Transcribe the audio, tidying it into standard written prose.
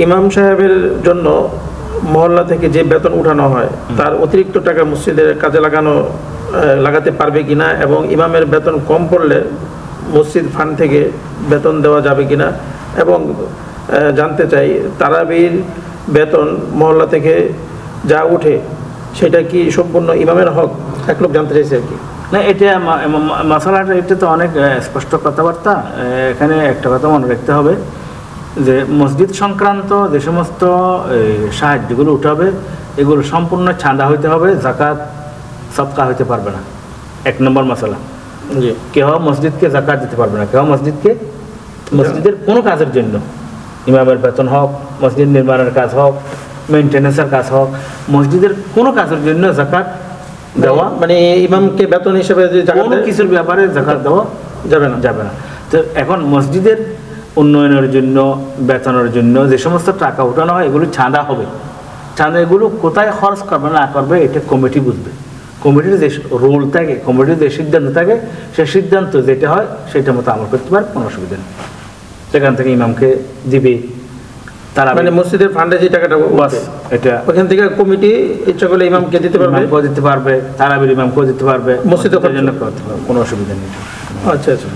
ইমাম সাহেবের জন্য মহল্লা থেকে যে বেতন উঠানো হয় তার অতিরিক্ত টাকা মসজিদের কাজে লাগাতে পারবে কিনা, এবং ইমামের বেতন কম পড়লে মসজিদ ফান্ড থেকে বেতন দেওয়া যাবে কিনা, এবং জানতে চাই তারাবির বেতন মহল্লা থেকে যা উঠে সেটা কি সম্পূর্ণ ইমামের হক, এক লোক জানতে চাইছে আর কি। না, এটা মশলাটা এটা তো অনেক স্পষ্ট কথাবার্তা। এখানে একটা কথা মনে রাখতে হবে যে মসজিদ সংক্রান্ত যে সমস্ত সাহায্যগুলো উঠাবে এগুলো সম্পূর্ণ চাঁদা হইতে হবে, জাকাত সদকা হইতে পারবে না। এক নম্বর মশলা, কেউ মসজিদকে জাকাত দিতে পারবে না, কেউ মসজিদের কোনো কাজের জন্য, ইমামের বেতন হোক, মসজিদ নির্মাণের কাজ হোক, মেনটেন্যান্সের কাজ হোক, মসজিদের কোনো কাজের জন্য জাকাত দেওয়া মানে ইমামকে বেতন হিসেবে কোনো কিছুর ব্যাপারে জাকাত দেওয়া যাবে না। তো এখন মসজিদের উন্নয়নের জন্য, বেতনের জন্য যে সমস্ত টাকা উঠানো হয় এগুলো চাঁদা হবে। চাঁদা এগুলো কোথায় খরচ করবে না করবে এটা কমিটি বুঝবে। কমিটির যে রোল থাকে, কমিটির যে সিদ্ধান্ত থাকে, সেই সিদ্ধান্ত যেটা হয় সেটার মতো আমল করতে পারে, কোনো অসুবিধা নেই। সেখান থেকে ইমামকে দিবে তারা, মানে মসজিদের ফান্ডে যে টাকাটা বাস এটা ওখান থেকে কমিটি ইচ্ছা করলে ইমামকে দিতে পারবে, তারাবির ইমামকেও দিতে পারবে, মসজিদের জন্য করতে পারবে, কোনো অসুবিধা নেই। আচ্ছা আচ্ছা।